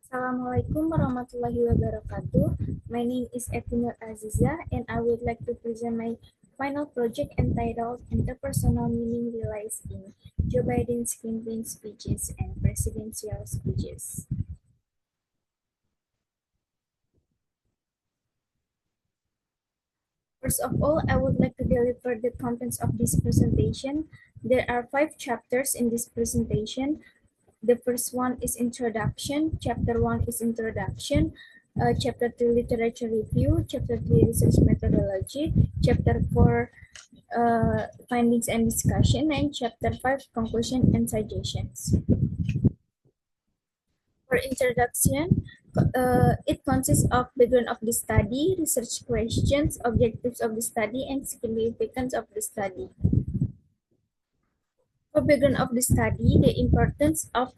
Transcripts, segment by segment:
Assalamualaikum warahmatullahi wabarakatuh. My name is Etinur Aziza and I would like to present my final project entitled Interpersonal Meaning Realized in Joe Biden's campaign speeches and presidential speeches. First of all, I would like to deliver the contents of this presentation. There are 5 chapters in this presentation. The first one is introduction. Chapter 1 is introduction. Chapter 2 literature review. Chapter 3 research methodology. Chapter 4 findings and discussion. And chapter 5 conclusion and suggestions. For introduction, it consists of background of the study, research questions, objectives of the study, and significance of the study. For background of the study, the importance of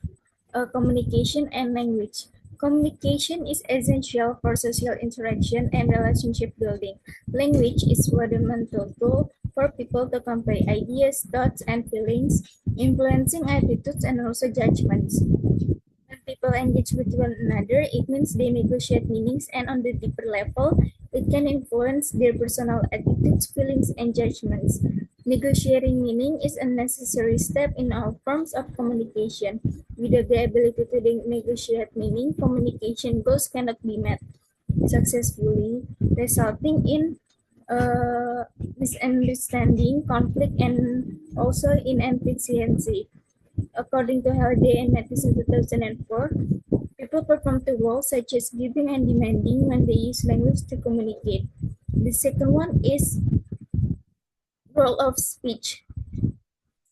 communication and language. Communication is essential for social interaction and relationship building. Language is fundamental tool for people to convey ideas, thoughts, and feelings, influencing attitudes and also judgments. When people engage with one another, it means they negotiate meanings, and on the deeper level, it can influence their personal attitudes, feelings, and judgments. Negotiating meaning is a necessary step in all forms of communication. Without the ability to negotiate meaning, communication goals cannot be met successfully, resulting in misunderstanding, conflict, and also inefficiency. According to Halliday and Mattis in 2004, people perform two roles such as giving and demanding when they use language to communicate. The second one is role of speech.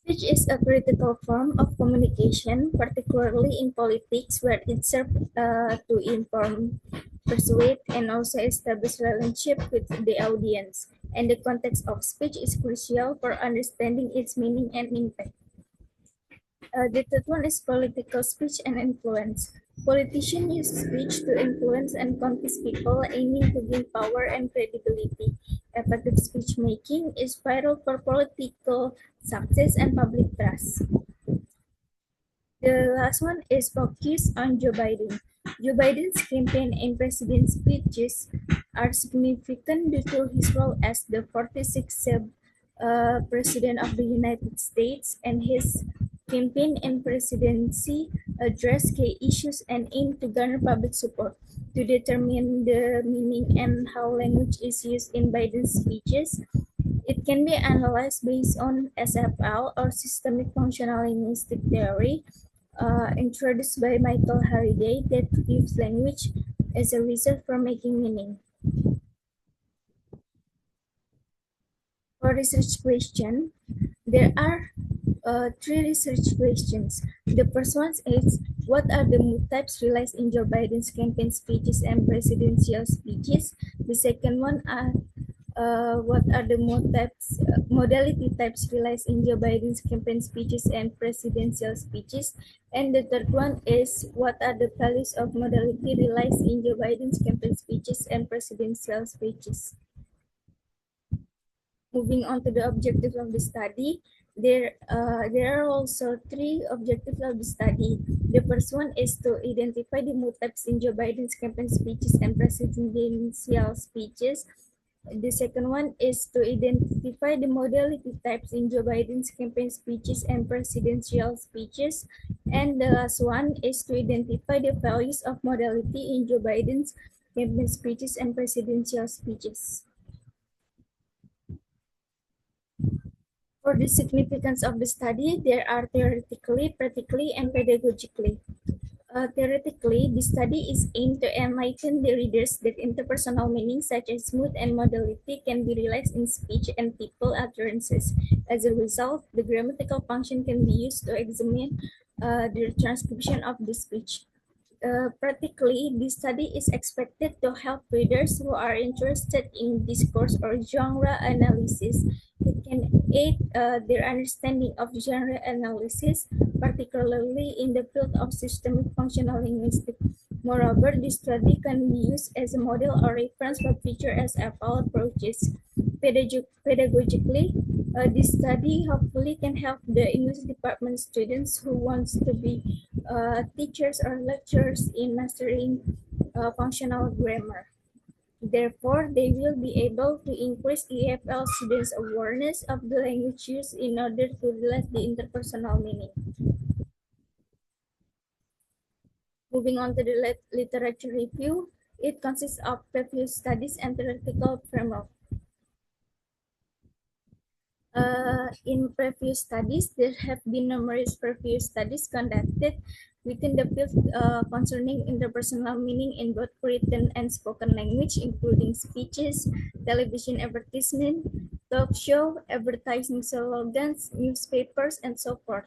Speech is a critical form of communication, particularly in politics, where it serves to inform, persuade, and also establish relationship with the audience. And the context of speech is crucial for understanding its meaning and impact. The third one is political speech and influence. Politicians use speech to influence and convince people, aiming to gain power and credibility. Effective speech making is vital for political success and public trust. The last one is focus on Joe Biden. Joe Biden's campaign and president speeches are significant due to his role as the 46th President of the United States, and his campaign and presidency address key issues and aim to garner public support. To determine the meaning and how language is used in Biden's speeches, it can be analyzed based on SFL or Systemic Functional Linguistic Theory, introduced by Michael Halliday, that gives language as a result for making meaning. For research question, there are 3 research questions. The first one is, what are the mood types realized in Joe Biden's campaign speeches and presidential speeches? The second one are, what are the modality types realized in Joe Biden's campaign speeches and presidential speeches? And the third one is, what are the values of modality realized in Joe Biden's campaign speeches and presidential speeches? Moving on to the objectives of the study, there are also 3 objectives of the study. The first one is to identify the mood types in Joe Biden's campaign speeches and presidential speeches. The second one is to identify the modality types in Joe Biden's campaign speeches and presidential speeches. And the last one is to identify the values of modality in Joe Biden's campaign speeches and presidential speeches. For the significance of the study, there are theoretically, practically, and pedagogically. Theoretically, the study is aimed to enlighten the readers that interpersonal meanings such as mood and modality can be realized in speech and people utterances. As a result, the grammatical function can be used to examine the transcription of the speech. Practically, this study is expected to help readers who are interested in discourse or genre analysis. It can aid their understanding of genre analysis, particularly in the field of systemic functional linguistics. Moreover, this study can be used as a model or reference for future SFL approaches. Pedagogically, this study hopefully can help the English department students who wants to be teachers or lecturers in mastering functional grammar. Therefore, they will be able to increase EFL students' awareness of the language used in order to realize the interpersonal meaning. Moving on to the literature review, it consists of previous studies and theoretical framework. In previous studies, there have been numerous previous studies conducted within the field concerning interpersonal meaning in both written and spoken language, including speeches, television advertisement, talk show, advertising slogans, newspapers, and so forth.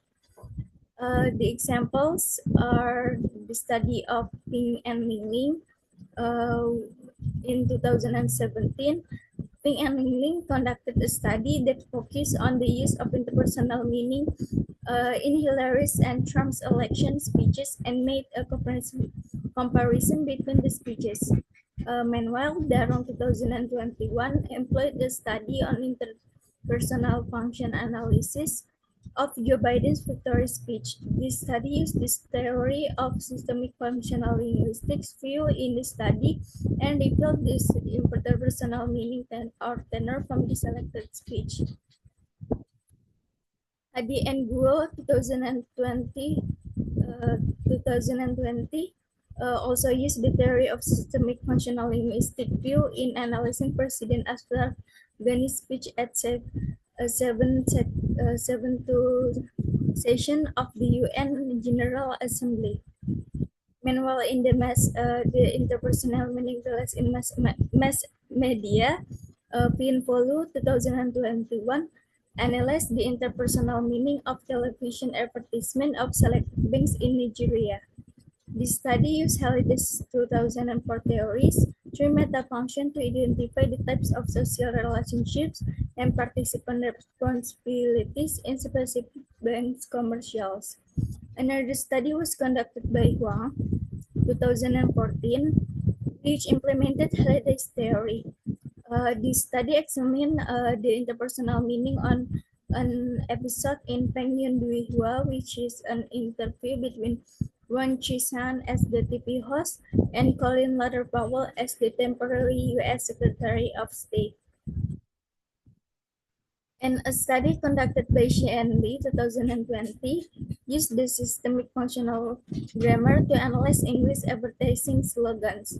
The examples are the study of Ping and Ling Ling in 2017. Ping and Ling Ling conducted a study that focused on the use of interpersonal meaning in Hillary's and Trump's election speeches and made a comparison between the speeches. Meanwhile, Daron 2021 employed a study on interpersonal function analysis of Joe Biden's victory speech. This study used this theory of systemic functional linguistics view in the study and revealed this interpersonal meaning or tenor from the selected speech. Hadi and Guo 2020 also used the theory of systemic functional linguistic view in analyzing President Ashraf Ghani's speech at 72 session of the UN General Assembly. Meanwhile, in the interpersonal meaning realized in mass media, Pinpolu 2021 analyzed the interpersonal meaning of television advertisement of select banks in Nigeria. This study used Halliday's 2004 theories, three meta-functions to identify the types of social relationships and participant responsibilities in specific banks commercials. Another study was conducted by Huang, 2014, which implemented Halliday's theory. This study examined the interpersonal meaning on an episode in Peng Yun Dui Hua, which is an interview between Wang Qishan as the TV host and Colin Powell as the temporary U.S. Secretary of State. And a study conducted by Xie and Li 2020 used the systemic functional grammar to analyze English advertising slogans.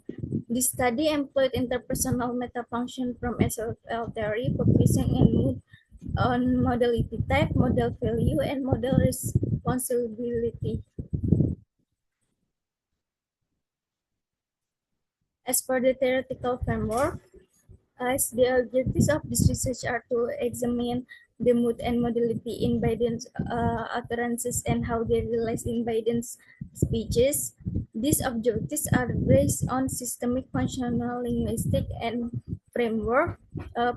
This study employed interpersonal metafunction from SFL theory, focusing on modality type, modal value, and modal responsibility. As for the theoretical framework, as the objectives of this research are to examine the mood and modality in Biden's utterances and how they realize in Biden's speeches. These objectives are based on systemic functional linguistic and framework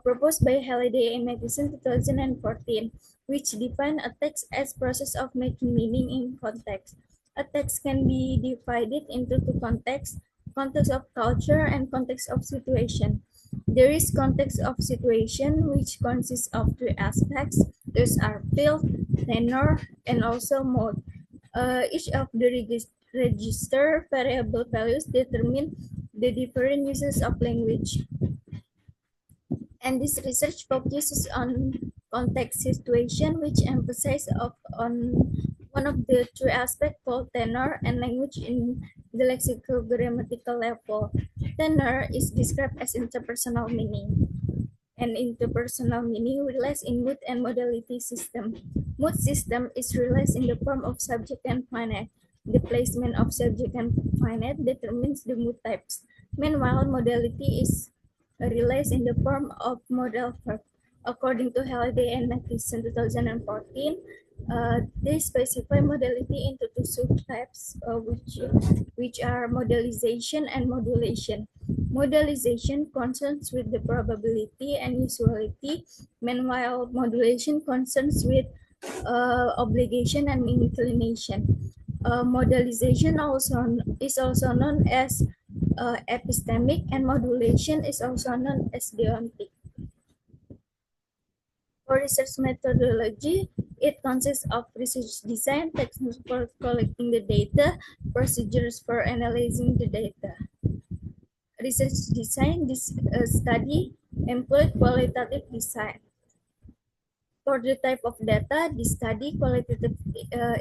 proposed by Halliday and Matheson 2014, which define a text as process of making meaning in context. A text can be divided into two contexts, context of culture and context of situation. There is context of situation, which consists of three aspects. Those are field, tenor, and also mode. Each of the register variable values determine the different uses of language. And this research focuses on context situation, which emphasizes on one of the three aspects called tenor and language in the lexical grammatical level. Tenor is described as interpersonal meaning, and interpersonal meaning realized in mood and modality system. Mood system is realized in the form of subject and finite. The placement of subject and finite determines the mood types. Meanwhile, modality is realized in the form of modal verb. According to Halliday and Matheson 2014, they specify modality into two subtypes, which are modalization and modulation. Modalization concerns with the probability and usuality, meanwhile modulation concerns with obligation and inclination. Modalization is also known as epistemic, and modulation is also known as deontic. For research methodology, It consists of research design, techniques for collecting the data, procedures for analyzing the data. Research design, this study employed qualitative design. For the type of data, this study qualitative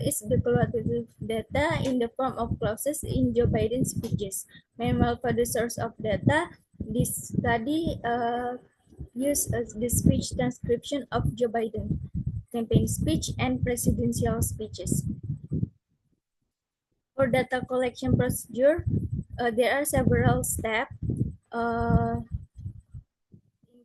is the qualitative data in the form of clauses in Joe Biden's speeches. Meanwhile, for the source of data, this study used the speech transcription of Joe Biden campaign speech and presidential speeches. For data collection procedure, there are several steps in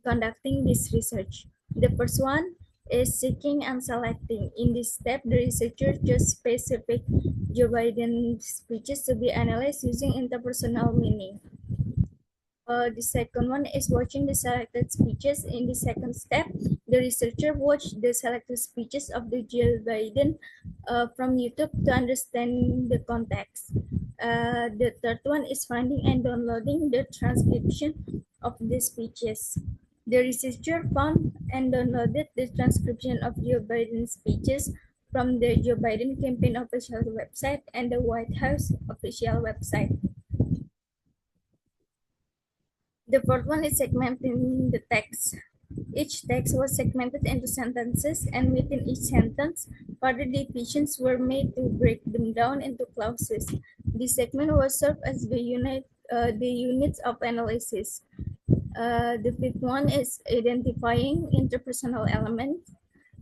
conducting this research. The first one is seeking and selecting. In this step, the researcher chooses specific Joe Biden speeches to be analyzed using interpersonal meaning. The second one is watching the selected speeches. In the second step, the researcher watched the selected speeches of the Joe Biden from YouTube to understand the context. The third one is finding and downloading the transcription of the speeches. The researcher found and downloaded the transcription of Joe Biden's speeches from the Joe Biden campaign official website and the White House official website. The fourth one is segmenting the text. Each text was segmented into sentences, and within each sentence, further divisions were made to break them down into clauses. This segment was served as the units of analysis. The fifth one is identifying interpersonal elements.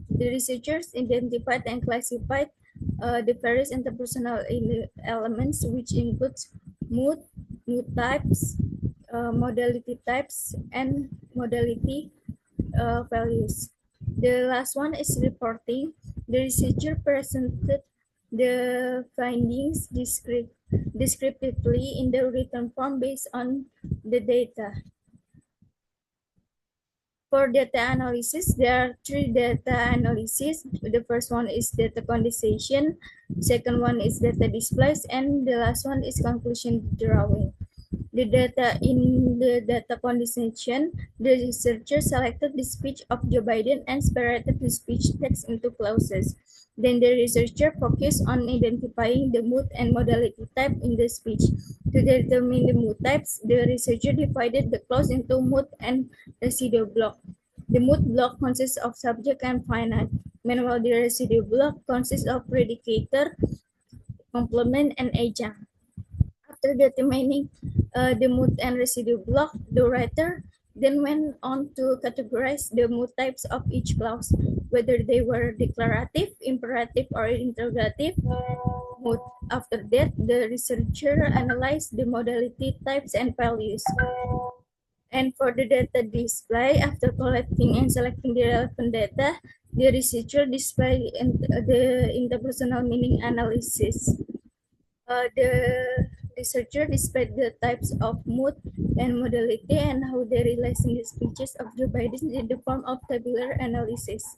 The researchers identified and classified the various interpersonal elements, which includes mood, mood types, modality types, and modality values. The last one is reporting. The researcher presented the findings descriptively in the written form based on the data. For data analysis, there are three data analyses. The first one is data condensation, second one is data displays, and the last one is conclusion drawing. The data in the data condensation, the researcher selected the speech of Joe Biden and separated the speech text into clauses. Then the researcher focused on identifying the mood and modality type in the speech. To determine the mood types, the researcher divided the clause into mood and residue block. The mood block consists of subject and finite. Meanwhile, the residue block consists of predicator, complement, and adjunct. After determining the mood and residue block, the writer then went on to categorize the mood types of each clause, whether they were declarative, imperative, or interrogative mood. After that, the researcher analyzed the modality types and values. And for the data display, after collecting and selecting the relevant data, the researcher displayed the interpersonal meaning analysis. The researcher displayed the types of mood and modality and how they relate in the speeches of Joe Biden in the form of tabular analysis.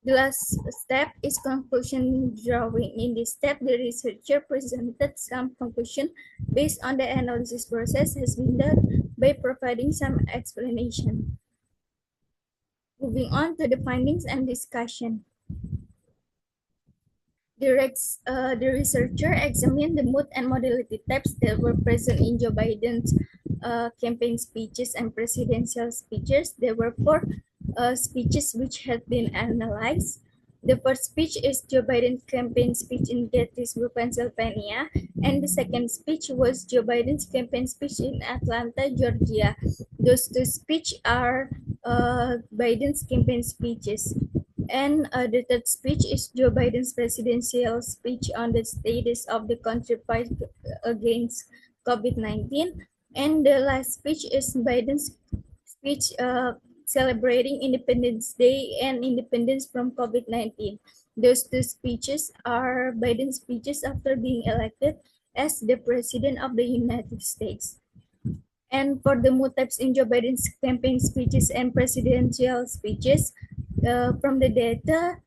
The last step is conclusion drawing. In this step, the researcher presented some conclusion based on the analysis process has been done by providing some explanation. Moving on to the findings and discussion. The researcher examined the mood and modality types that were present in Joe Biden's campaign speeches and presidential speeches. There were four speeches which had been analyzed. The first speech is Joe Biden's campaign speech in Gettysburg, Pennsylvania, and the second speech was Joe Biden's campaign speech in Atlanta, Georgia. Those two speeches are Biden's campaign speeches. And the third speech is Joe Biden's presidential speech on the status of the country fight against COVID-19. And the last speech is Biden's speech celebrating Independence Day and independence from COVID-19. Those two speeches are Biden's speeches after being elected as the President of the United States. And for the mood types in Joe Biden's campaign speeches and presidential speeches, from the data,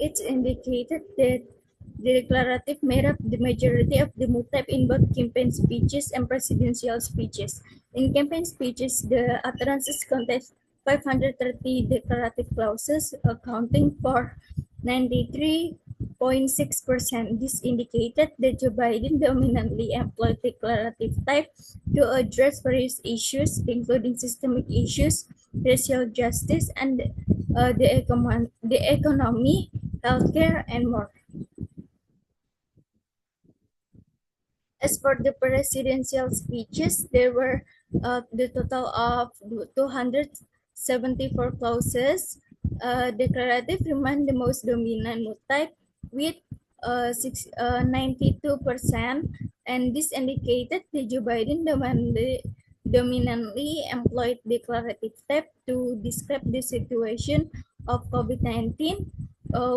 it's indicated that the declarative made up the majority of the mood type in both campaign speeches and presidential speeches. In campaign speeches, the utterances 530 declarative clauses, accounting for 93.6%. This indicated that Joe Biden dominantly employed declarative type to address various issues, including systemic issues, racial justice, and the economy, healthcare, and more. As for the presidential speeches, there were the total of 274 clauses. Declarative remained the most dominant mood type with 92%, and this indicated that Joe Biden dominantly employed declarative type to describe the situation of COVID-19,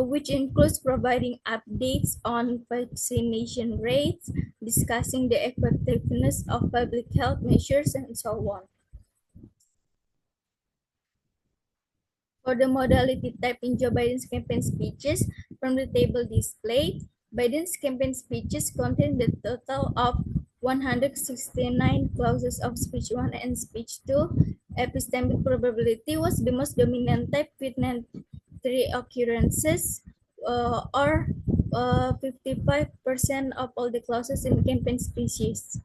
which includes providing updates on vaccination rates, discussing the effectiveness of public health measures, and so on. For the modality type in Joe Biden's campaign speeches, from the table displayed, Biden's campaign speeches contain the total of 169 clauses of speech 1 and speech 2. Epistemic probability was the most dominant type with 93 occurrences, or 55% of all the clauses in campaign speeches.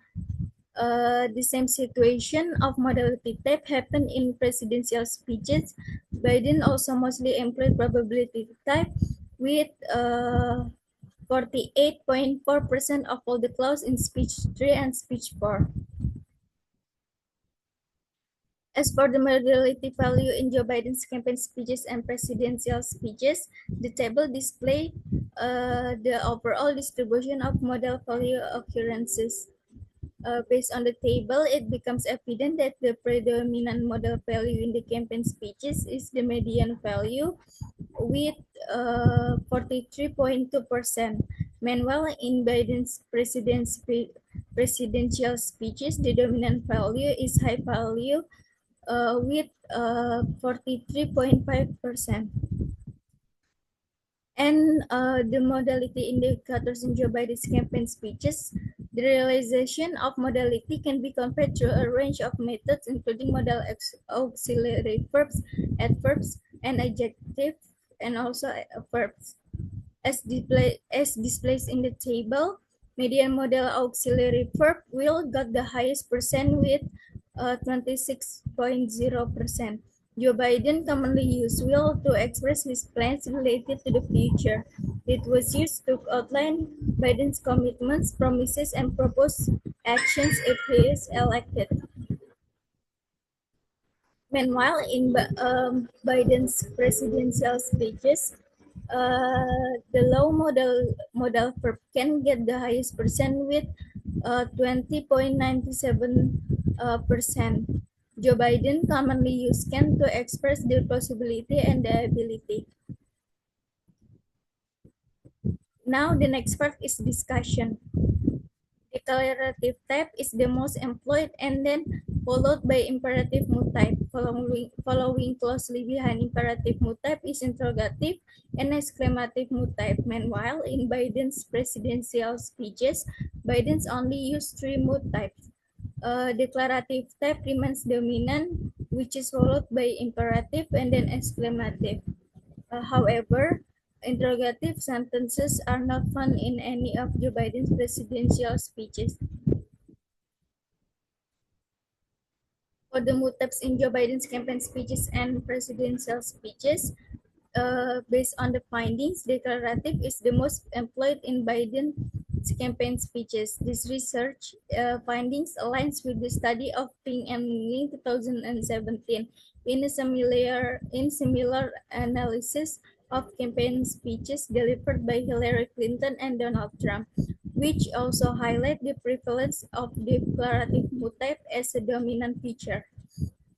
The same situation of modality type happened in presidential speeches. Biden also mostly employed probability type with 48.4% of all the clauses in speech 3 and speech 4. As for the modality value in Joe Biden's campaign speeches and presidential speeches, the table displays the overall distribution of modal value occurrences. Based on the table, it becomes evident that the predominant modal value in the campaign speeches is the median value with 43.2%. Meanwhile, in Biden's presidential speeches, the dominant value is high value with 43.5%. And the modality indicators in Joe Biden's campaign speeches, the realization of modality can be compared to a range of methods, including modal auxiliary verbs, adverbs, and adjectives, and also verbs. As displayed in the table, median modal auxiliary verb will got the highest percent with 26.0%. Joe Biden commonly used will to express his plans related to the future. It was used to outline Biden's commitments, promises, and proposed actions if he is elected. Meanwhile, in Biden's presidential speeches, the low modal verb can get the highest percent with 20.97%. Joe Biden commonly used can to express the possibility and the ability. Now the next part is discussion. Declarative type is the most employed and then followed by imperative mood type. Following closely behind imperative mood type is interrogative and exclamative mood type. Meanwhile, in Biden's presidential speeches, Biden's only used 3 mood types. Declarative type remains dominant, which is followed by imperative and then exclamative. However, interrogative sentences are not found in any of Joe Biden's presidential speeches. For the mood types in Joe Biden's campaign speeches and presidential speeches, based on the findings, declarative is the most employed in Biden's campaign speeches. This research findings aligns with the study of Ping and Ling 2017 in similar analysis of campaign speeches delivered by Hillary Clinton and Donald Trump, which also highlight the prevalence of declarative mood type as a dominant feature.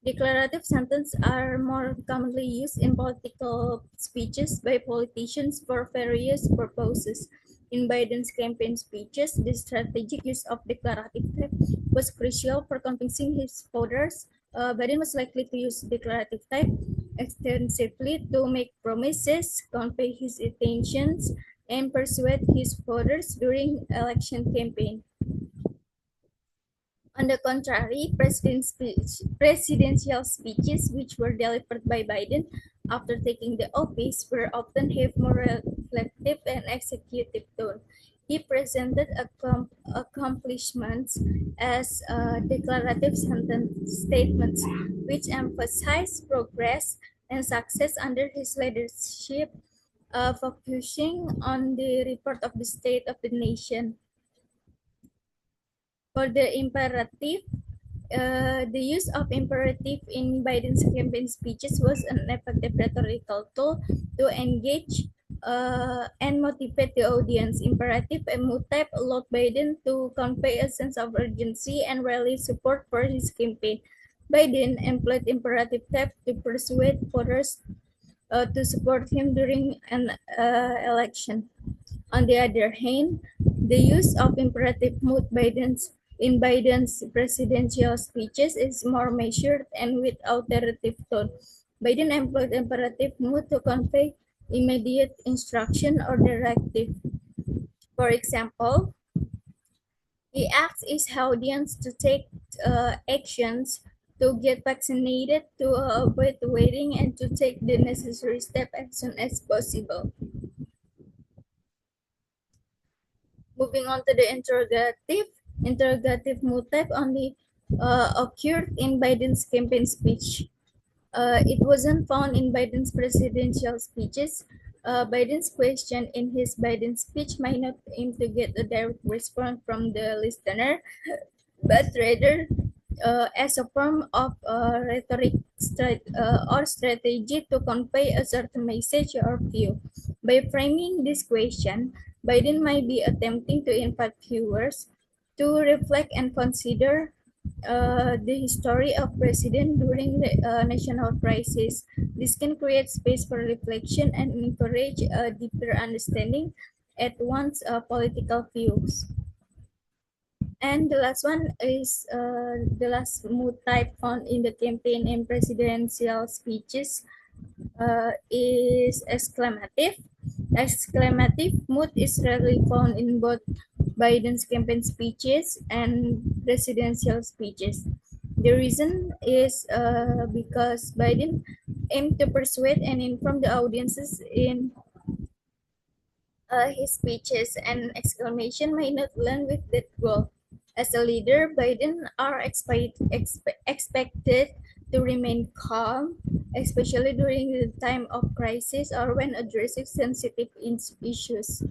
Declarative sentences are more commonly used in political speeches by politicians for various purposes. In Biden's campaign speeches, the strategic use of declarative type was crucial for convincing his voters. Biden was likely to use declarative type extensively to make promises, convey his intentions, and persuade his voters during election campaign. On the contrary, presidential speeches which were delivered by Biden after taking the office were often have more reflective and executive tone. He presented accomplishments as declarative statements, which emphasize progress and success under his leadership, focusing on the report of the state of the nation. For the imperative, the use of imperative in Biden's campaign speeches was an effective rhetorical tool to engage and motivate the audience. Imperative and motive allowed Biden to convey a sense of urgency and rally support for his campaign. Biden employed imperative type to persuade voters to support him during an election. On the other hand, the use of imperative mood in Biden's presidential speeches is more measured and with authoritative tone. Biden employed imperative mood to convey immediate instruction or directive. For example, he asks his audience to take actions to get vaccinated, to avoid waiting, and to take the necessary step as soon as possible. Moving on to the interrogative motive only occurred in Biden's campaign speech. It wasn't found in Biden's presidential speeches. Biden's question in his Biden speech might not aim to get a direct response from the listener, but rather as a form of rhetoric or strategy to convey a certain message or view. By framing this question, Biden might be attempting to invite viewers to reflect and consider the history of president during the national crisis. This can create space for reflection and encourage a deeper understanding at one's political views. And the last one is the last mood type found in the campaign and presidential speeches is exclamative. Exclamative mood is rarely found in both Biden's campaign speeches and presidential speeches. The reason is because Biden aimed to persuade and inform the audiences in his speeches, and exclamation may not land with that goal. As a leader, Biden are expected to remain calm, especially during the time of crisis or when addressing sensitive issues.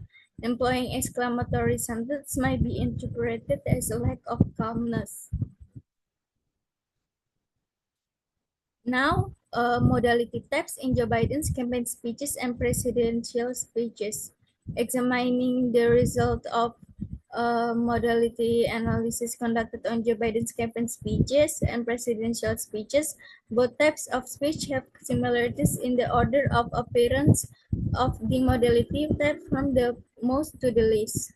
Employing exclamatory sentences might be interpreted as a lack of calmness. Now, modality types in Joe Biden's campaign speeches and presidential speeches. Examining the result of modality analysis conducted on Joe Biden's campaign speeches and presidential speeches, both types of speech have similarities in the order of appearance of the modality type from the most to the least.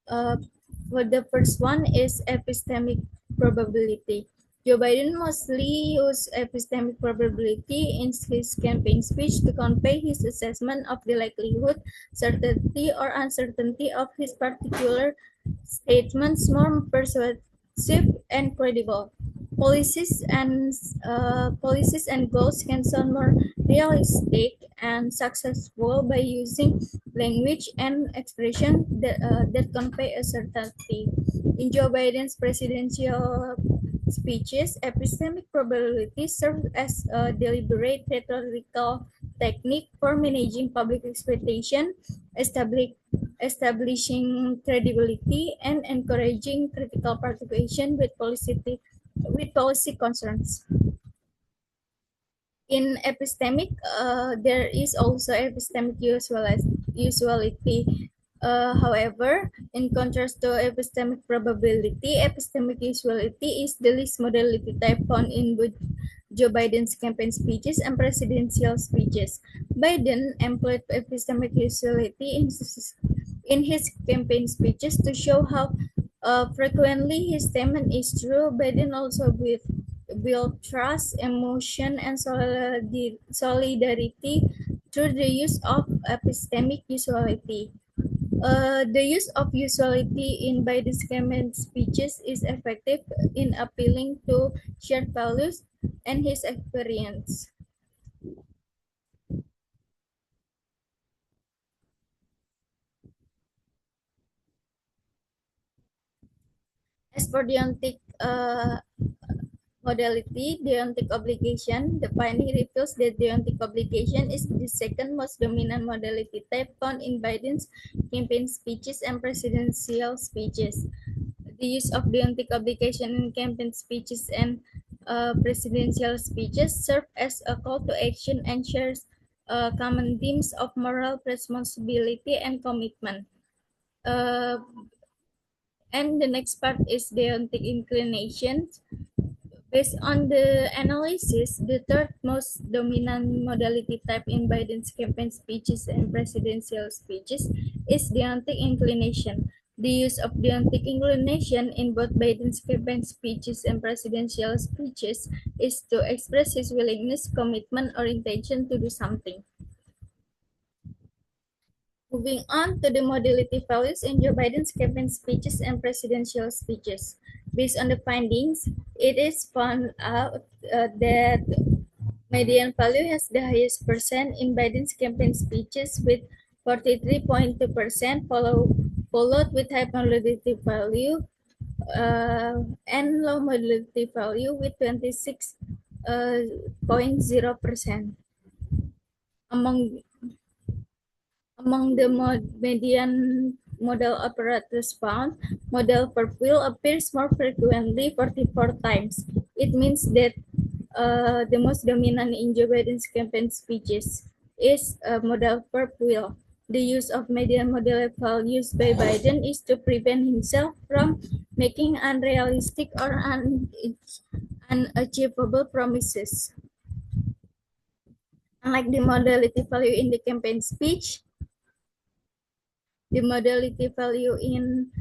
For the first one is epistemic probability. Joe Biden mostly used epistemic probability in his campaign speech to convey his assessment of the likelihood, certainty, or uncertainty of his particular statements more persuasive and credible. Policies and goals can sound more realistic and successful by using language and expression that convey a certainty. In Joe Biden's presidential speeches, epistemic probability serves as a deliberate rhetorical technique for managing public expectation, establishing credibility, and encouraging critical participation with policy concerns. In epistemic, there is also epistemic usuality. However, in contrast to epistemic probability, epistemic usuality is the least modality type found in both Joe Biden's campaign speeches and presidential speeches. Biden employed epistemic usuality in his campaign speeches to show how frequently his statement is true. Biden also build trust, emotion, and solidarity through the use of epistemic usuality. The use of usuality in Biden's campaign speeches is effective in appealing to shared values and his experience. As for deontic modality, deontic obligation, the finding reveals that deontic obligation is the second most dominant modality type found in Biden's campaign speeches and presidential speeches. The use of deontic obligation in campaign speeches and presidential speeches serve as a call to action and shares common themes of moral responsibility and commitment. Uh, and the next part is deontic inclination. Based on the analysis, the third most dominant modality type in Biden's campaign speeches and presidential speeches is deontic inclination. The use of deontic inclination in both Biden's campaign speeches and presidential speeches is to express his willingness, commitment, or intention to do something. Moving on to the modality values in Joe Biden's campaign speeches and presidential speeches. Based on the findings, it is found out that median value has the highest percent in Biden's campaign speeches with 43.2%, followed with high modality value and low modality value with 26.0%. Among Among the median modal apparatus found, modal per wheel appears more frequently, 44 times. It means that the most dominant in Joe Biden's campaign speeches is modal per wheel. The use of median modal values by Biden is to prevent himself from making unrealistic or unachievable promises. Unlike the modality value in the campaign speech, the modality value in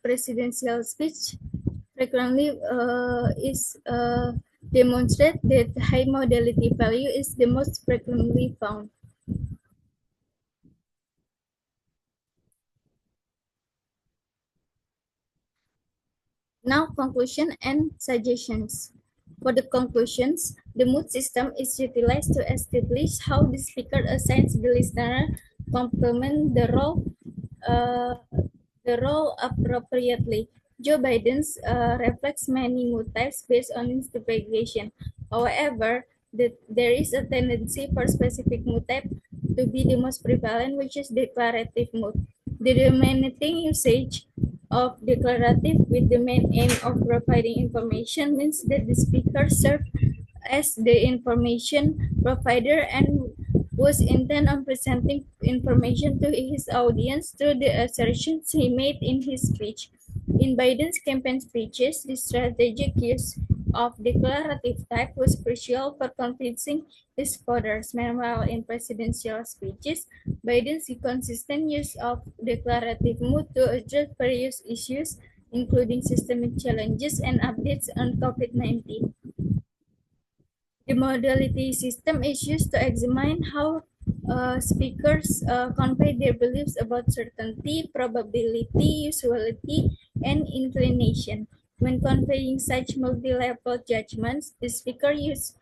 presidential speech frequently is demonstrate that high modality value is the most frequently found. Now, conclusion and suggestions. For the conclusions, the mood system is utilized to establish how the speaker assigns the listener complement uh, the role appropriately. Joe Biden's reflects many mood types based on investigation. However, there is a tendency for specific mood type to be the most prevalent, which is declarative mood. The dominating usage of declarative with the main aim of providing information means that the speaker serves as the information provider and was intent on presenting information to his audience through the assertions he made in his speech. In Biden's campaign speeches, the strategic use of declarative type was crucial for convincing his voters. Meanwhile, in presidential speeches, Biden's consistent use of declarative mood to address various issues, including systemic challenges and updates on COVID-19. The modality system is used to examine how speakers convey their beliefs about certainty, probability, usuality, and inclination. When conveying such multi-level judgments, the speaker uses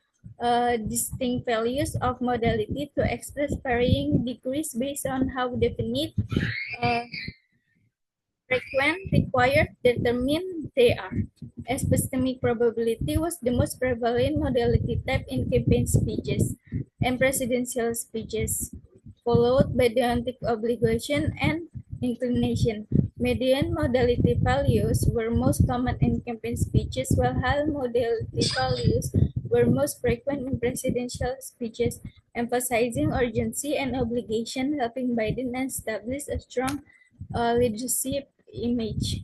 distinct values of modality to express varying degrees based on how definite, uh, frequent, required, determined they are. Epistemic probability was the most prevalent modality type in campaign speeches and presidential speeches, followed by deontic obligation and inclination. Median modality values were most common in campaign speeches, while high modality values were most frequent in presidential speeches, emphasizing urgency and obligation, helping Biden establish a strong leadership image.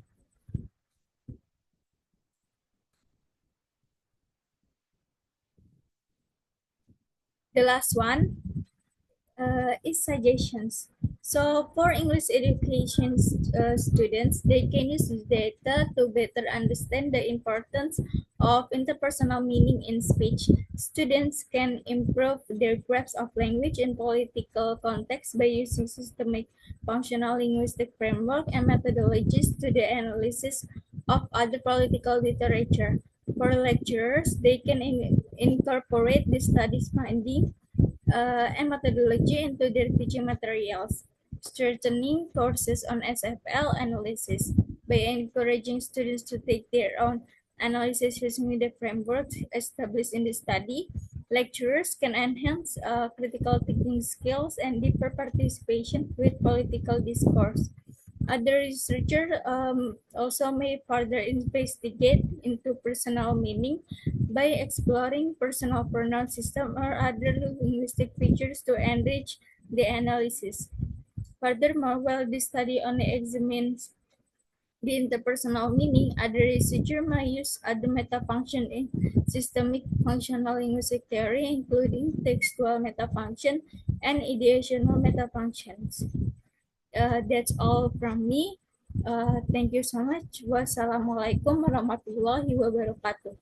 The last one is suggestions. So for English education students, they can use this data to better understand the importance of interpersonal meaning in speech. Students can improve their grasp of language and political context by using systemic functional linguistic framework and methodologies to the analysis of other political literature. For lecturers, they can incorporate the study's finding and methodology into their teaching materials, strengthening courses on SFL analysis by encouraging students to take their own analysis using the framework established in the study. Lecturers can enhance critical thinking skills and deeper participation with political discourse. Other researchers also may further investigate into personal meaning by exploring personal pronoun system or other linguistic features to enrich the analysis. Furthermore, while this study only examines the interpersonal meaning, other researchers may use other metafunction in systemic functional linguistic theory, including textual metafunction and ideational metafunctions. That's all from me. Thank you so much. Wassalamualaikum warahmatullahi wabarakatuh.